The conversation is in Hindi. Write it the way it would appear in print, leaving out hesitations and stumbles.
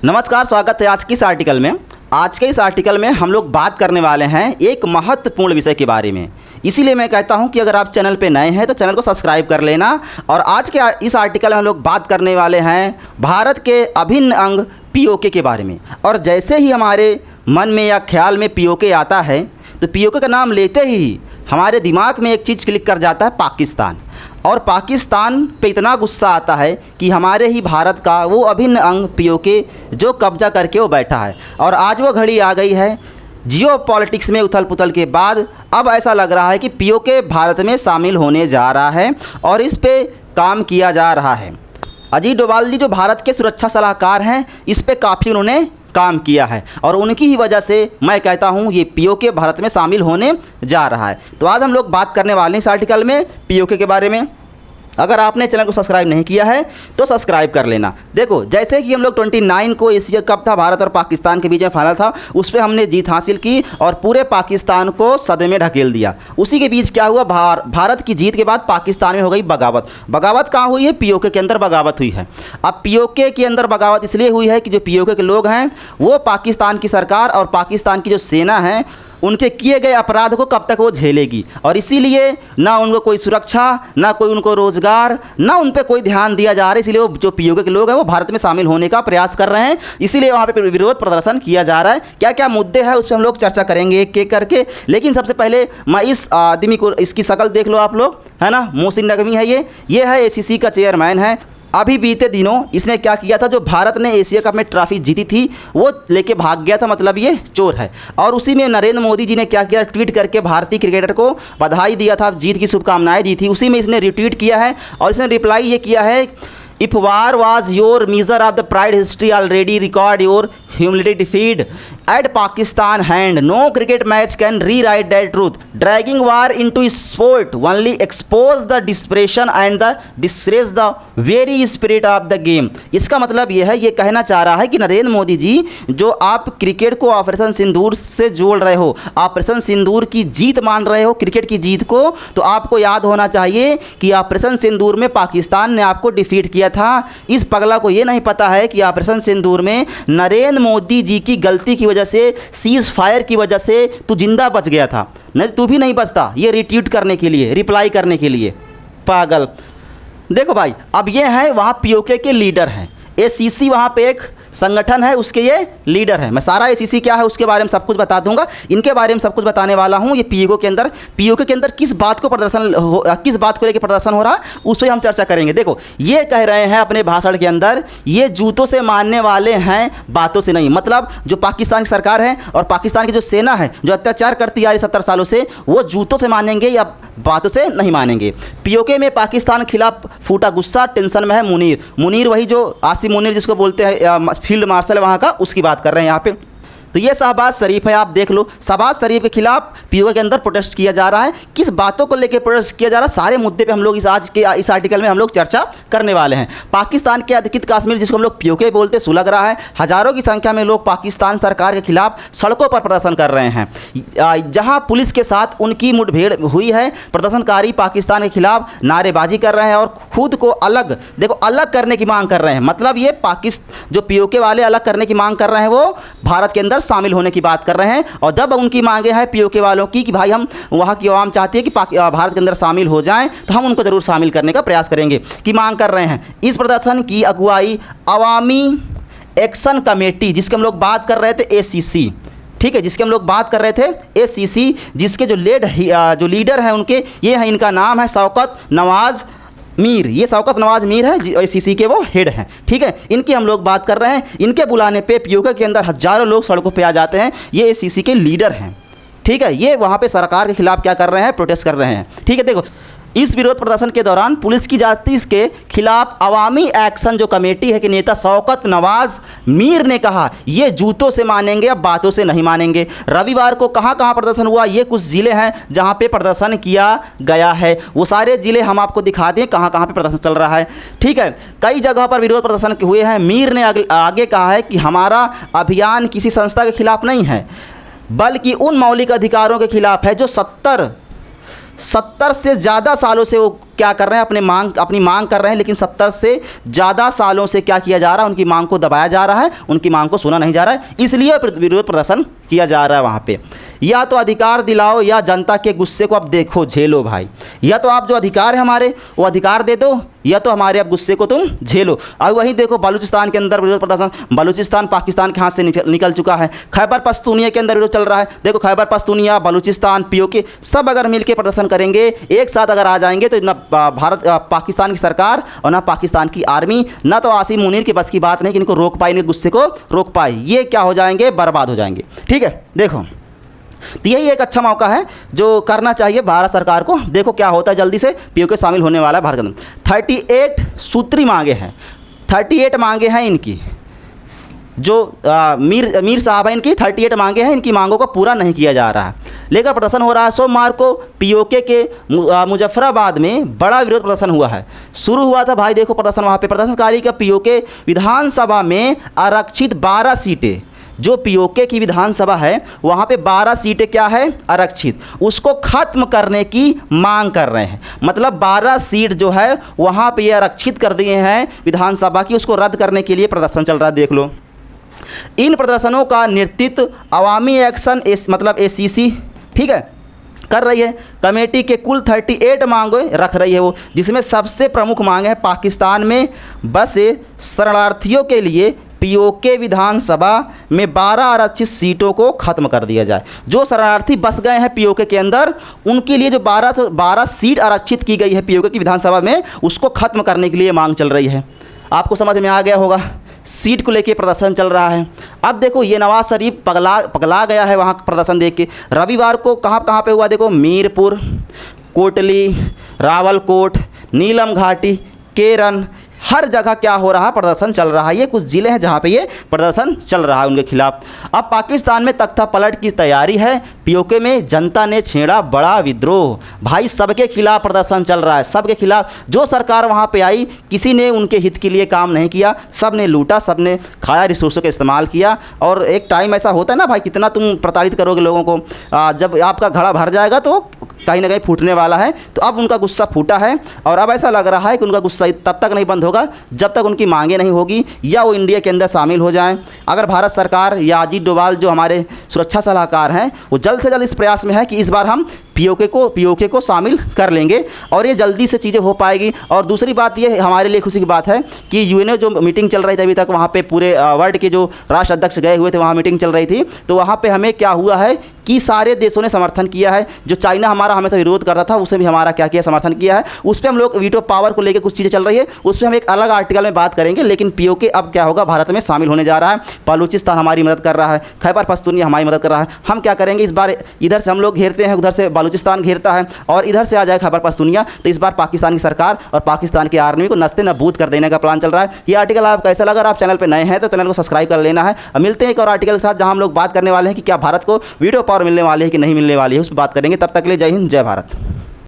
नमस्कार, स्वागत है आज की इस आर्टिकल में। आज के इस आर्टिकल में हम लोग बात करने वाले हैं एक महत्वपूर्ण विषय के बारे में। इसीलिए मैं कहता हूं कि अगर आप चैनल पे नए हैं तो चैनल को सब्सक्राइब कर लेना। और आज के इस आर्टिकल में हम लोग बात करने वाले हैं भारत के अभिन्न अंग पीओके के बारे में। और जैसे ही हमारे मन में या ख्याल में पीओके आता है तो पीओके का नाम लेते ही हमारे दिमाग में एक चीज़ क्लिक कर जाता है, पाकिस्तान। और पाकिस्तान पे इतना गुस्सा आता है कि हमारे ही भारत का वो अभिन्न अंग पीओके जो कब्जा करके वो बैठा है। और आज वो घड़ी आ गई है, जियो पॉलिटिक्स में उथल पुथल के बाद अब ऐसा लग रहा है कि पीओके भारत में शामिल होने जा रहा है और इस पे काम किया जा रहा है। अजीत डोभाल जी जो भारत के सुरक्षा सलाहकार हैं, इस पे काफ़ी उन्होंने काम किया है और उनकी ही वजह से मैं कहता हूँ ये पीओके भारत में शामिल होने जा रहा है। तो आज हम लोग बात करने वाले हैं इस आर्टिकल में पीओके के बारे में। अगर आपने चैनल को सब्सक्राइब नहीं किया है तो सब्सक्राइब कर लेना। देखो, जैसे कि हम लोग 29 को एशिया कप था, भारत और पाकिस्तान के बीच में फाइनल था, उस पर हमने जीत हासिल की और पूरे पाकिस्तान को सदमे में ढकेल दिया। उसी के बीच क्या हुआ, भारत की जीत के बाद पाकिस्तान में हो गई बगावत। बगावत कहाँ हुई है? पीओके के अंदर बगावत हुई है। अब पीओके के अंदर बगावत इसलिए हुई है कि जो पीओके के लोग हैं वो पाकिस्तान की सरकार और पाकिस्तान की जो सेना है उनके किए गए अपराध को कब तक वो झेलेगी। और इसीलिए ना उनको कोई सुरक्षा, ना कोई उनको रोजगार, ना उन पर कोई ध्यान दिया जा रहा है। इसलिए वो जो पीओके के लोग हैं वो भारत में शामिल होने का प्रयास कर रहे हैं। इसीलिए वहाँ पे विरोध प्रदर्शन किया जा रहा है। क्या क्या मुद्दे हैं उस पर हम लोग चर्चा करेंगे एक एक करके। लेकिन सबसे पहले मैं इस आदमी को, इसकी शक्ल देख लो आप लोग, है ना, मोहसिन नकवी है ये है एसीसी का चेयरमैन है। अभी बीते दिनों इसने क्या किया था, जो भारत ने एशिया कप में ट्रॉफी जीती थी वो लेके भाग गया था, मतलब ये चोर है। और उसी में नरेंद्र मोदी जी ने क्या किया, ट्वीट करके भारतीय क्रिकेटर को बधाई दिया था, जीत की शुभकामनाएं दी थी। उसी में इसने रिट्वीट किया है और इसने रिप्लाई ये किया है, if war was your measure of the pride history already record your humility defeat at Pakistan hand no cricket match can rewrite that truth dragging war into sport only expose the desperation and the disgrace the very spirit of the game. इसका मतलब यह है, ये कहना चाह रहा है कि नरेंद्र मोदी जी जो आप क्रिकेट को ऑपरेशन सिंदूर से जोड़ रहे हो, ऑपरेशन सिंदूर की जीत मान रहे हो क्रिकेट की जीत को, तो आपको याद होना चाहिए कि ऑपरेशन सिंदूर में पाकिस्तान ने आपको डिफीट किया था। इस पगला को ये नहीं पता है कि ऑपरेशन सिंदूर में नरेंद्र मोदी जी की गलती की वजह से, सीज फायर की वजह से तू जिंदा बच गया था, नहीं तू भी नहीं बचता ये रिट्वीट करने के लिए, रिप्लाई करने के लिए, पागल। देखो भाई, अब ये है वहाँ पीओके के लीडर हैं, एसीसी वहाँ पे एक संगठन है, उसके ये लीडर है। मैं सारा एसीसी क्या है उसके बारे में सब कुछ बता दूंगा, इनके बारे में सब कुछ बताने वाला हूँ। ये पीओके के अंदर किस बात को लेकर प्रदर्शन हो रहा उस पर हम चर्चा करेंगे। देखो, ये कह रहे हैं अपने भाषण के अंदर, ये जूतों से मानने वाले हैं, बातों से नहीं। मतलब जो पाकिस्तान की सरकार है और पाकिस्तान की जो सेना है जो अत्याचार करती आ रही 70 सालों से, वो जूतों से मानेंगे या बातों से नहीं मानेंगे। पीओके में पाकिस्तान के खिलाफ फूटा गुस्सा, टेंशन में है मुनीर वही जो आसिम मुनीर जिसको बोलते हैं फील्ड मार्शल वहाँ का, उसकी बात कर रहे हैं यहाँ पे। तो ये शहबाज शरीफ है, आप देख लो, शहबाज शरीफ के खिलाफ पीओके के अंदर प्रोटेस्ट किया जा रहा है। किस बातों को लेकर प्रोटेस्ट किया जा रहा है, सारे मुद्दे पे हम लोग इस आर्टिकल में हम लोग चर्चा करने वाले हैं। पाकिस्तान के अधिकृत कश्मीर जिसको हम लोग पीओके बोलते सुलग रहा है। हजारों की संख्या में लोग पाकिस्तान सरकार के खिलाफ सड़कों पर प्रदर्शन कर रहे हैं। जहाँ पुलिस के साथ उनकी मुठभेड़ हुई है, प्रदर्शनकारी पाकिस्तान के खिलाफ नारेबाजी कर रहे हैं और खुद को अलग करने की मांग कर रहे हैं। मतलब ये जो पीओके वाले अलग करने की मांग कर रहे हैं, वो भारत के अंदर शामिल होने की बात कर रहे हैं। और जब उनकी मांगे हैं पीओके वालों की कि भाई हम वहाँ की आवाम चाहती है कि भारत के अंदर शामिल हो जाएं, तो हम उनको ज़रूर शामिल करने का प्रयास करेंगे की मांग कर रहे हैं। इस प्रदर्शन की अगुवाई अवामी एक्शन कमेटी, जिसके हम लोग बात कर रहे थे एसीसी, ठीक है, जिसके हम लोग बात कर रहे थे एसीसी, जिसके जो लीडर हैं उनके ये हैं, इनका नाम है शौकत नवाज़ मीर। ये शौकत नवाज मीर है, एसीसी के वो हेड हैं, ठीक है। इनकी हम लोग बात कर रहे हैं। इनके बुलाने पे पीओके के अंदर हजारों लोग सड़कों पे आ जाते हैं। ये एसीसी के लीडर हैं, ठीक है। ये वहाँ पे सरकार के खिलाफ क्या कर रहे हैं, प्रोटेस्ट कर रहे हैं, ठीक है। देखो, इस विरोध प्रदर्शन के दौरान पुलिस की जाति के खिलाफ अवामी एक्शन जो कमेटी है के नेता शौकत नवाज मीर ने कहा, ये जूतों से मानेंगे या बातों से नहीं मानेंगे। रविवार को कहाँ कहाँ प्रदर्शन हुआ, ये कुछ ज़िले हैं जहाँ पे प्रदर्शन किया गया है, वो सारे ज़िले हम आपको दिखा दें कहाँ कहाँ पे प्रदर्शन चल रहा है, ठीक है। कई जगह पर विरोध प्रदर्शन हुए हैं। मीर ने आगे कहा है कि हमारा अभियान किसी संस्था के खिलाफ नहीं है, बल्कि उन मौलिक अधिकारों के खिलाफ है जो 70 से ज़्यादा सालों से वो क्या कर रहे हैं, अपनी मांग कर रहे हैं, लेकिन 70 से ज़्यादा सालों से क्या किया जा रहा है, उनकी मांग को दबाया जा रहा है, उनकी मांग को सुना नहीं जा रहा है, इसलिए विरोध प्रदर्शन किया जा रहा है वहाँ पे। या तो अधिकार दिलाओ या जनता के गुस्से को अब देखो, झेलो भाई। या तो आप जो अधिकार है हमारे वो अधिकार दे दो, या तो हमारे अब गुस्से को तुम झेलो। अब वहीं देखो बलूचिस्तान के अंदर विरोध प्रदर्शन, बलूचिस्तान पाकिस्तान के हाथ से निकल चुका है। खैबर पख्तूनख्वा के अंदर विरोध चल रहा है। देखो खैबर पख्तूनख्वा, बलूचिस्तान, पीओके सब अगर मिलकर प्रदर्शन करेंगे, एक साथ अगर आ जाएंगे, तो ना पाकिस्तान की सरकार और ना पाकिस्तान की आर्मी, ना तो आसिम मुनीर के बस की बात नहीं कि इनको रोक पाए, इनके गुस्से को रोक पाए। ये क्या हो जाएंगे, बर्बाद हो जाएंगे। ठीक है, देखो तो यही एक अच्छा मौका है जो करना चाहिए भारत सरकार को। देखो क्या होता है, जल्दी से पीओके शामिल होने वाला है भारत के अंदर। 38 सूत्री मांगे हैं, 38 मांगे हैं इनकी, जो मीर साहब हैं, इनकी 38 मांगे हैं, इनकी मांगों को पूरा नहीं किया जा रहा है। लेकर प्रदर्शन हो रहा है। सोमवार को पीओके के मुजफ्फराबाद में बड़ा विरोध प्रदर्शन हुआ है। शुरू हुआ था भाई, देखो प्रदर्शन वहाँ पे प्रदर्शनकारी का पीओके विधानसभा में आरक्षित 12 सीटें, जो पीओके की विधानसभा है वहाँ पे 12 सीटें क्या है, आरक्षित, उसको ख़त्म करने की मांग कर रहे हैं। मतलब 12 सीट जो है वहाँ पे ये आरक्षित कर दिए हैं विधानसभा की, उसको रद्द करने के लिए प्रदर्शन चल रहा है। देख लो, इन प्रदर्शनों का नेतृत्व अवामी एक्शन मतलब ACC, ठीक है, कर रही है। कमेटी के कुल 38 मांगें रख रही है वो, जिसमें सबसे प्रमुख मांग है पाकिस्तान में बसे शरणार्थियों के लिए पीओके विधानसभा में 12 आरक्षित सीटों को ख़त्म कर दिया जाए। जो शरणार्थी बस गए हैं पीओके के अंदर, उनके लिए जो 12 सीट आरक्षित की गई है पीओके की विधानसभा में, उसको ख़त्म करने के लिए मांग चल रही है। आपको समझ में आ गया होगा, सीट को लेके प्रदर्शन चल रहा है। अब देखो ये नवाज शरीफ पगला गया है वहाँ प्रदर्शन देख के। रविवार को कहाँ पे हुआ, देखो मीरपुर, कोटली, रावलकोट, नीलम घाटी, केरन, हर जगह क्या हो रहा है, प्रदर्शन चल रहा है। ये कुछ ज़िले हैं जहाँ पे ये प्रदर्शन चल रहा है उनके खिलाफ। अब पाकिस्तान में तख्ता पलट की तैयारी है। पीओके में जनता ने छेड़ा बड़ा विद्रोह। भाई सबके खिलाफ प्रदर्शन चल रहा है, सबके खिलाफ। जो सरकार वहाँ पे आई, किसी ने उनके हित के लिए काम नहीं किया, सब ने लूटा, सब ने खाया, रिसोर्सों का इस्तेमाल किया। और एक टाइम ऐसा होता है ना भाई, कितना तुम प्रताड़ित करोगे लोगों को। जब आपका घड़ा भर जाएगा तो कहीं ना कहीं फूटने वाला है। तो अब उनका गुस्सा फूटा है, और अब ऐसा लग रहा है कि उनका गुस्सा तब तक नहीं बंद होगा जब तक उनकी मांगें नहीं होगी या वो इंडिया के अंदर शामिल हो जाएं। अगर भारत सरकार या अजीत डोभाल जो हमारे सुरक्षा सलाहकार हैं, वो जल्द से जल्द इस प्रयास में है कि इस बार हम पीओके को शामिल कर लेंगे, और ये जल्दी से चीज़ें हो पाएगी। और दूसरी बात ये हमारे लिए खुशी की बात है कि यूएनओ जो मीटिंग चल रही थी अभी तक, वहाँ पे पूरे वर्ल्ड के जो राष्ट्र अध्यक्ष गए हुए थे, वहाँ मीटिंग चल रही थी, तो वहाँ पे हमें क्या हुआ है कि सारे देशों ने समर्थन किया है। जो चाइना हमारा हमेशा विरोध करता था, उसे भी हमारा क्या किया, समर्थन किया है। उस पर हम लोग वीटो पावर को लेकर कुछ चीज़ें चल रही है, उस पर हम एक अलग आर्टिकल में बात करेंगे। लेकिन पीओके अब क्या होगा, भारत में शामिल होने जा रहा है। बलूचिस्तान हमारी मदद कर रहा है, खैबर पख्तूनख्वा हमारी मदद कर रहा है। हम क्या करेंगे इस बार, इधर से हम लोग घेरते हैं, उधर से बलूचिस्तान घेरता है, और इधर से आ जाए खैबर पख्तूनख्वा। तो इस बार पाकिस्तान की सरकार और पाकिस्तान की आर्मी को नस्ते नबूद कर देने का प्लान चल रहा है। ये आर्टिकल आप कैसा लगा, अगर आप चैनल पर नए हैं तो चैनल को सब्सक्राइब कर लेना है। अब मिलते हैं एक और आर्टिकल के साथ, जहां हम लोग बात करने वाले हैं कि क्या भारत को वीटो पावर मिलने वाली है कि नहीं मिलने वाली है, उस पर बात करेंगे। तब तक के लिए जय हिंद, जय भारत।